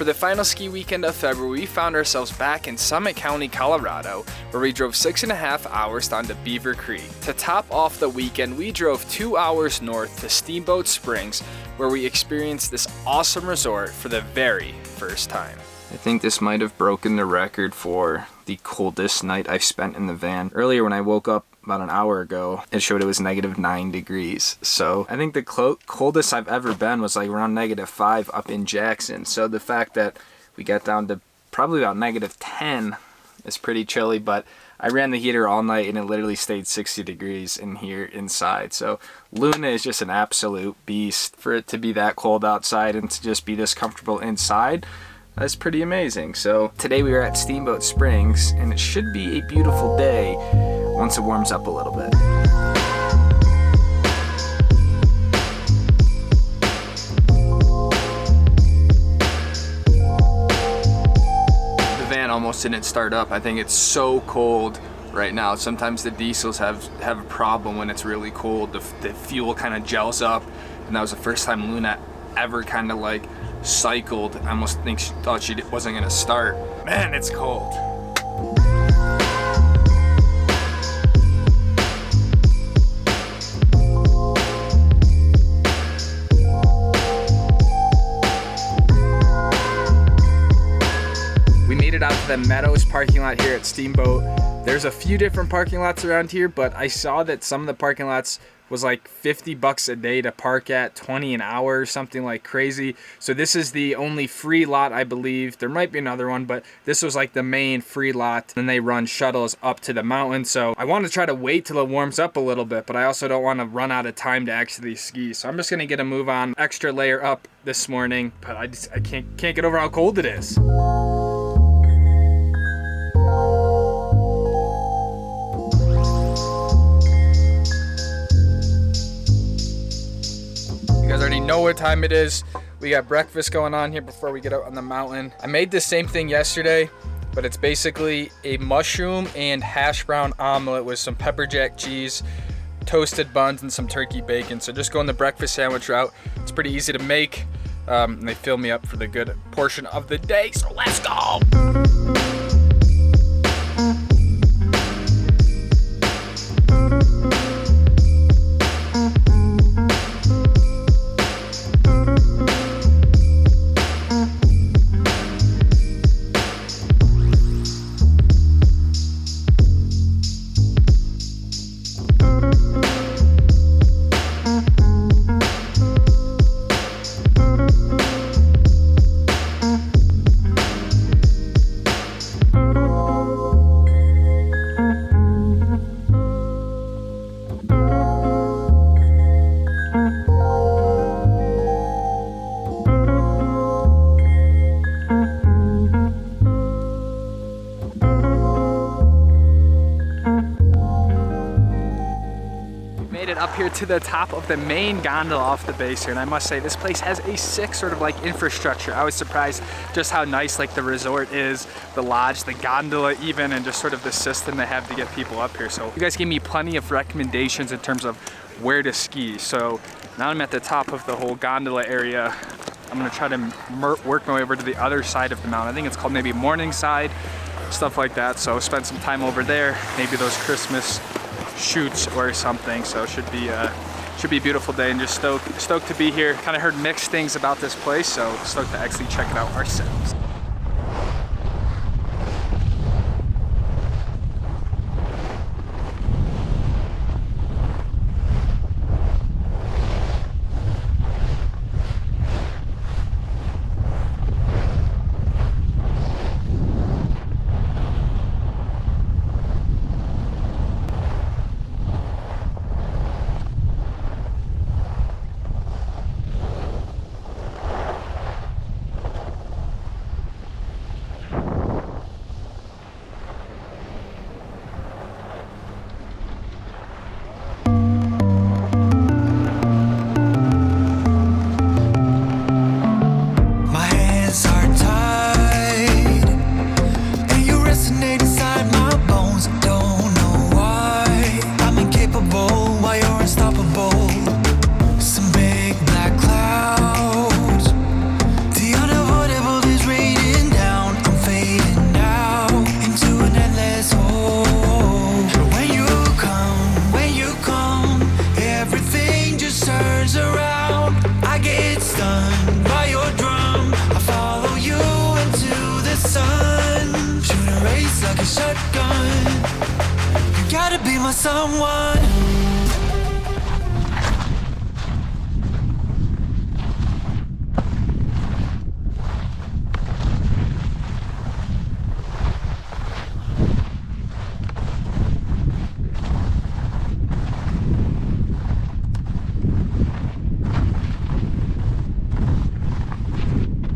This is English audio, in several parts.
For the final ski weekend of February, we found ourselves back in Summit County, Colorado, where we drove 6.5 hours down to Beaver Creek. To top off the weekend, we drove 2 hours north to Steamboat Springs, where we experienced this awesome resort for the very first time. I think this might have broken the record for the coldest night I've spent in the van. Earlier when I woke up about an hour ago, it showed it was -9 degrees. So I think the coldest I've ever been was like around -5 up in Jackson. So the fact that we got down to probably about -10 is pretty chilly, but I ran the heater all night and it literally stayed 60 degrees in here inside. So Luna is just an absolute beast. For it to be that cold outside and to just be this comfortable inside, that's pretty amazing. So today we are at Steamboat Springs and it should be a beautiful day once it warms up a little bit. The van almost didn't start up. I think it's so cold right now. Sometimes the diesels have a problem when it's really cold. The fuel kind of gels up, and that was the first time Luna ever kind of like cycled. I almost think she thought she wasn't gonna start. Man, it's cold. We made it out to the Meadows parking lot here at Steamboat. There's a few different parking lots around here, but I saw that some of the parking lots was like $50 a day to park at, 20 an hour, something like crazy. So this is the only free lot, I believe. There might be another one, but this was like the main free lot. And they run shuttles up to the mountain. So I want to try to wait till it warms up a little bit, but I also don't want to run out of time to actually ski. So I'm just gonna get a move on, extra layer up this morning, but I can't get over how cold it is. Already know what time it is. We got breakfast going on here before we get out on the mountain. I made the same thing yesterday, but it's basically a mushroom and hash brown omelet with some pepper jack cheese, toasted buns, and some turkey bacon. So just going the breakfast sandwich route. It's pretty easy to make, and they fill me up for the good portion of the day. So let's go. Up here to the top of the main gondola off the base here, and I must say this place has a sick sort of like infrastructure. I was surprised just how nice like the resort is, the lodge, the gondola even, and just sort of the system they have to get people up here. So you guys gave me plenty of recommendations in terms of where to ski. So now I'm at the top of the whole gondola area. I'm gonna try to work my way over to the other side of the mountain. I think it's called maybe Morningside, stuff like that. So spend some time over there, maybe those Christmas shoots or something. So it should be a beautiful day, and just stoked to be here. Kind of heard mixed things about this place, so stoked to actually check it out ourselves. someone.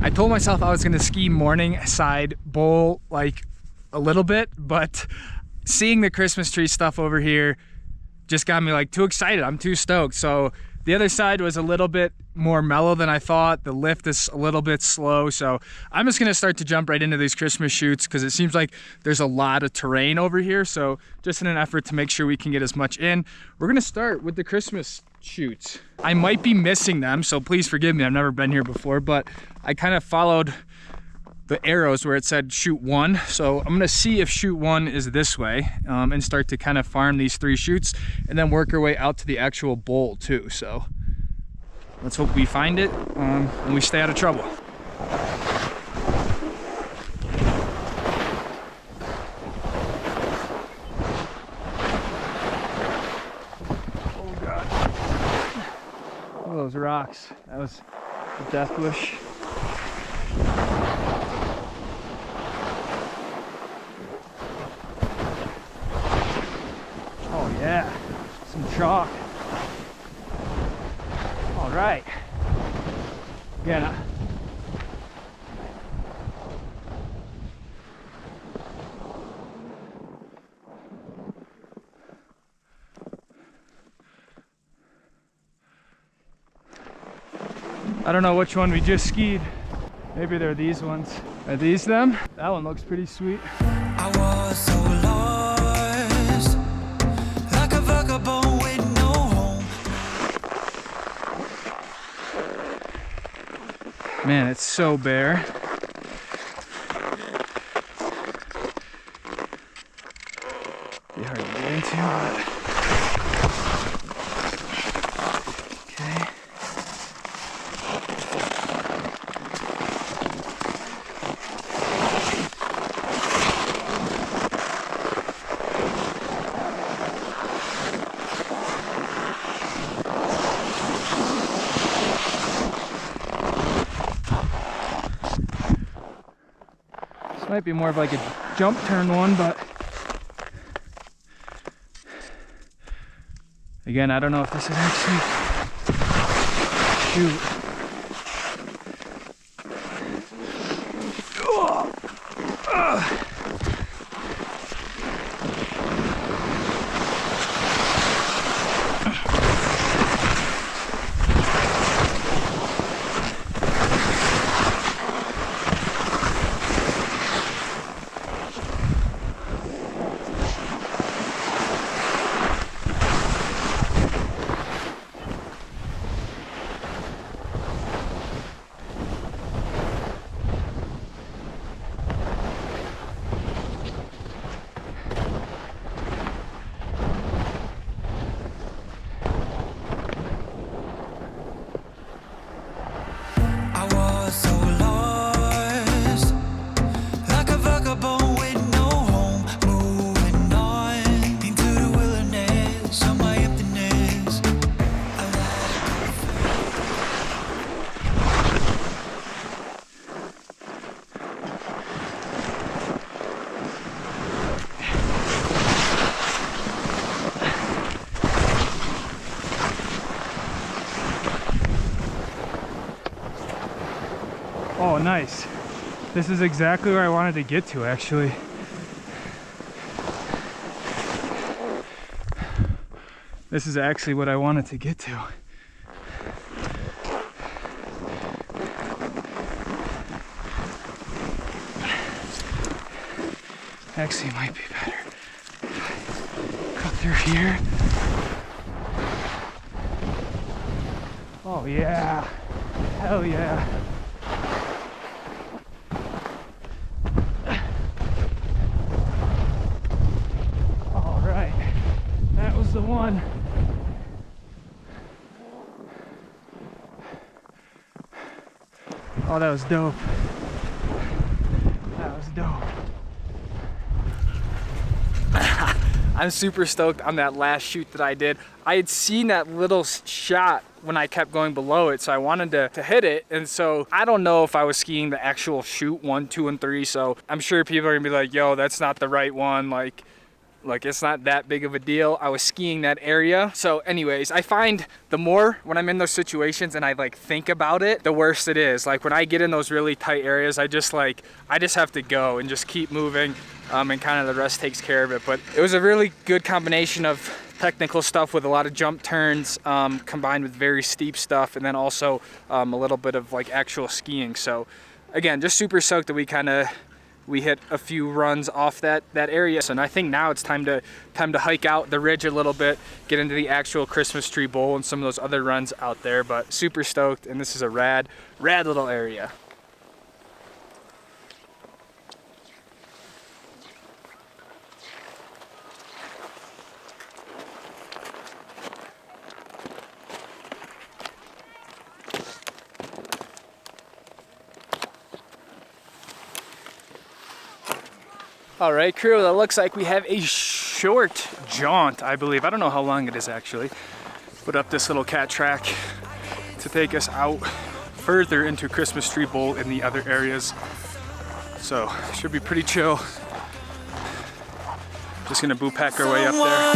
I told myself I was gonna ski morning side bowl like a little bit, but seeing the Christmas tree stuff over here just got me like too excited. I'm too stoked. So the other side was a little bit more mellow than I thought. The lift is a little bit slow. So I'm just gonna start to jump right into these Christmas shoots because it seems like there's a lot of terrain over here. So just in an effort to make sure we can get as much in, we're gonna start with the Christmas shoots. I might be missing them, so please forgive me. I've never been here before, but I kind of followed the arrows where it said shoot 1. So I'm gonna see if shoot 1 is this way and start to kind of farm these 3 shoots and then work our way out to the actual bowl too. So let's hope we find it and we stay out of trouble. Oh God. Look at those rocks. That was a death bush. Oh yeah, some chalk. All right. Again, I don't know which one we just skied. Maybe they're these ones. Are these them? That one looks pretty sweet. I was so lost, like a vagabond with no home. Man, it's so bare. Be hard to get into, but okay. This might be more of like a jump turn one, but again, I don't know if this is actually shoot. I was so lost, like a vagabond with no home. Moving on into the wilderness of my emptiness. Oh, nice. This is exactly where I wanted to get to, actually. This is actually what I wanted to get to. Actually, it might be better. Cut through here. Oh yeah. Hell yeah. All right. That was the one. Oh, that was dope. That was dope. I'm super stoked on that last shoot that I did. I had seen that little shot when I kept going below it, so I wanted to hit it. And so I don't know if I was skiing the actual shoot 1, 2, and 3. So I'm sure people are gonna be like, yo, that's not the right one. Like it's not that big of a deal. I was skiing that area. So anyways, I find the more when I'm in those situations and I like think about it, the worse it is. Like when I get in those really tight areas, I just have to go and just keep moving, and kind of the rest takes care of it. But it was a really good combination of technical stuff with a lot of jump turns, combined with very steep stuff, and then also a little bit of like actual skiing. So again, just super stoked that we hit a few runs off that area. So, and I think now it's time to hike out the ridge a little bit, get into the actual Christmas tree bowl and some of those other runs out there. But super stoked, and this is a rad little area. All right, crew, that looks like we have a short jaunt, I believe. I don't know how long it is actually, but up this little cat track to take us out further into Christmas tree bowl in the other areas. So should be pretty chill. Just gonna boot pack our way up there.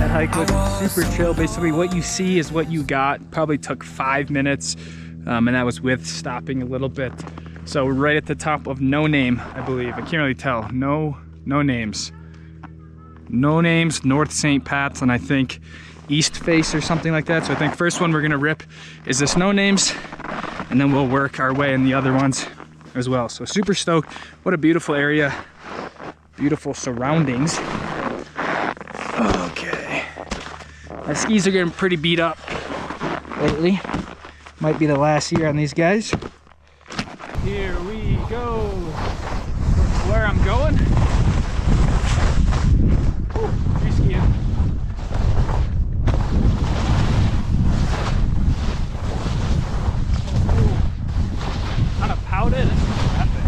Hike was super chill. Basically what you see is what you got. Probably took 5 minutes, and that was with stopping a little bit. So we're right at the top of No Name, I believe. I can't really tell. No names, North St. Pat's, and I think East Face or something like that. So I think first one we're gonna rip is this No Names, and then we'll work our way in the other ones as well. So super stoked. What a beautiful area, beautiful surroundings. Okay. My skis are getting pretty beat up lately. Might be the last year on these guys. Here we go. Where I'm going. Ooh, free skiing. Ooh, kind of powder. This is epic.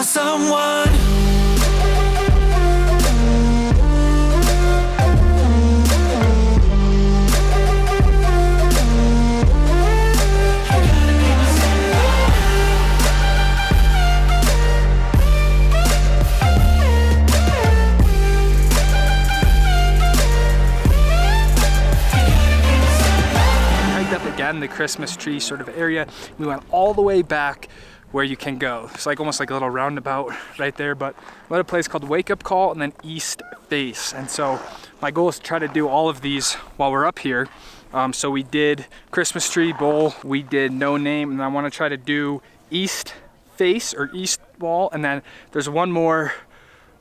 Someone the Christmas tree sort of area. We went all the way back where you can go. It's like almost like a little roundabout right there, but we had a place called Wake Up Call and then East Face. And so my goal is to try to do all of these while we're up here. So we did Christmas Tree Bowl, we did No Name, and I want to try to do East Face or East Wall, and then there's one more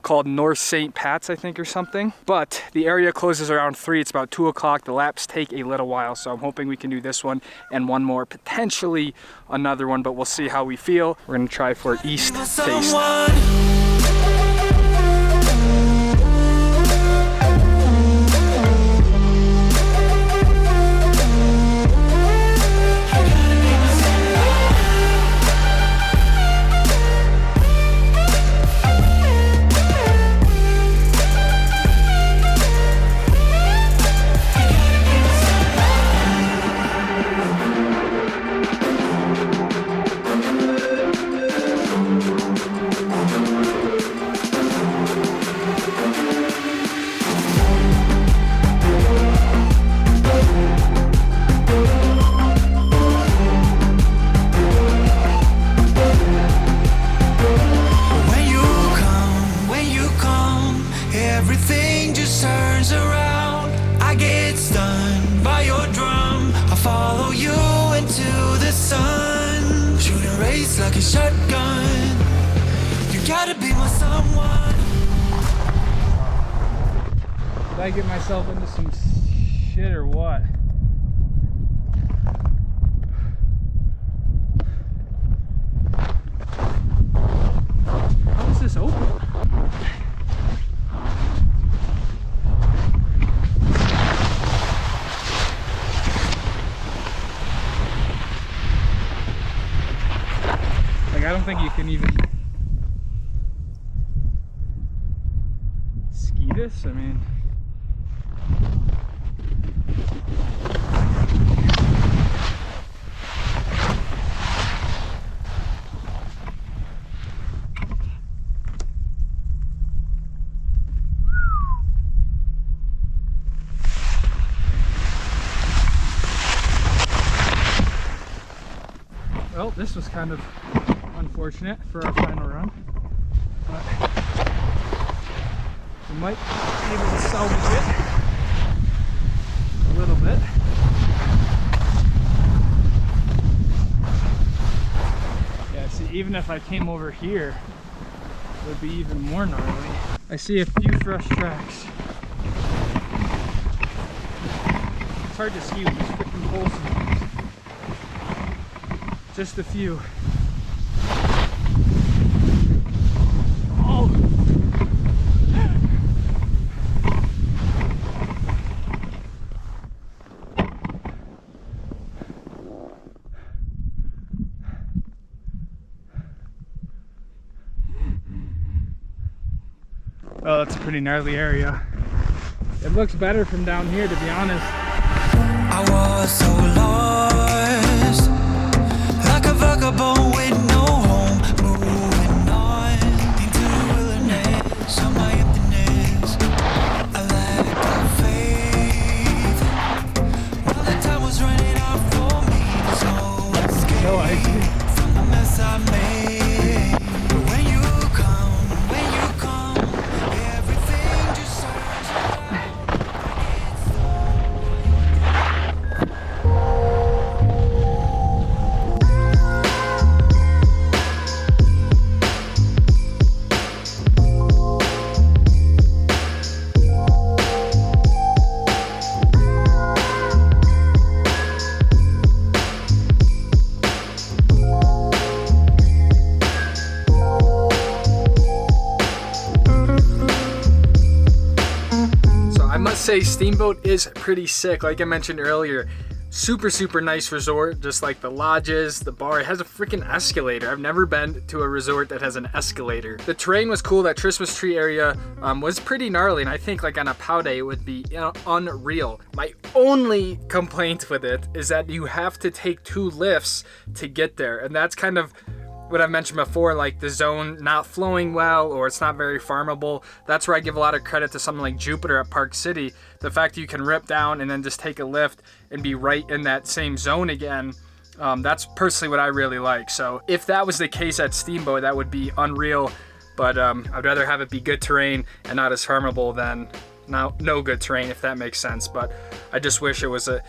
called North St. Pat's, I think, or something. But the area closes around 3. It's about 2 o'clock. The laps take a little while, so I'm hoping we can do this one and one more, potentially another one, but we'll see how we feel. We're gonna try for East Face. Everything just turns around. I get stunned by your drum. I follow you into the sun. Shoot a race like a shotgun. You gotta be my someone. Did I get myself into some shit or what? How is this open? I don't think you can even ski this. I mean, well, this was kind of unfortunate for our final run, but we might be able to salvage it a little bit. Yeah, see, even if I came over here, it would be even more gnarly. I see a few fresh tracks. It's hard to ski with these freaking poles sometimes. Just a few. Oh, that's a pretty gnarly area. It looks better from down here, to be honest. I was so lost, like a vagabond with no home, moving on into the wilderness of my emptiness. A lack of faith, while the time was running out for me. There's no escape from the mess I made. But when you come, everything just turns around. Say Steamboat is pretty sick. Like I mentioned earlier, super nice resort, just like the lodges, the bar. It has a freaking escalator. I've never been to a resort that has an escalator. The terrain was cool. That Christmas tree area was pretty gnarly, and I think like on a pow day it would be unreal. My only complaint with it is that you have to take 2 lifts to get there, and that's kind of what I've mentioned before, like the zone not flowing well or it's not very farmable. That's where I give a lot of credit to something like Jupiter at Park City. The fact that you can rip down and then just take a lift and be right in that same zone again. That's personally what I really like. So if that was the case at Steamboat, that would be unreal. But I'd rather have it be good terrain and not as farmable than no good terrain, if that makes sense. But I just wish it was a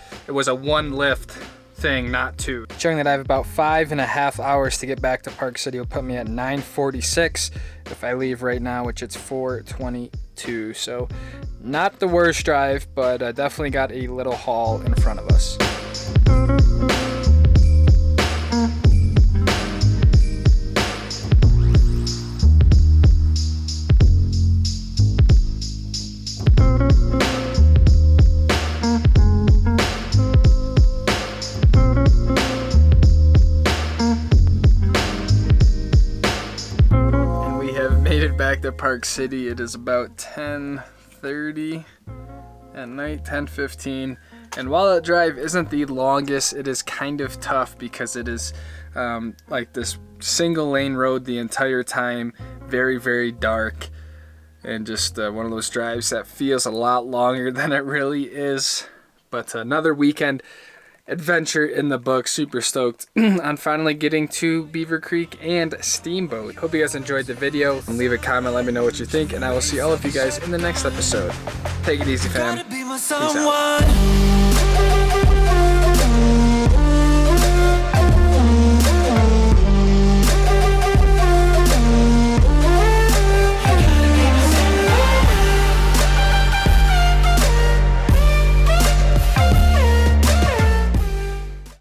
one lift thing, not two. Showing that I have about 5.5 hours to get back to Park City will put me at 9:46 if I leave right now, which it's 4:22. So not the worst drive, but definitely got a little haul in front of us. Back to Park City. It is about 10:30 at night, 10:15, and while that drive isn't the longest, it is kind of tough because it is like this single lane road the entire time, very, very dark, and just one of those drives that feels a lot longer than it really is. But another weekend adventure in the book. Super stoked on finally getting to Beaver Creek and Steamboat. Hope you guys enjoyed the video. And leave a comment, let me know what you think, and I will see all of you guys in the next episode. Take it easy, fam. Peace out.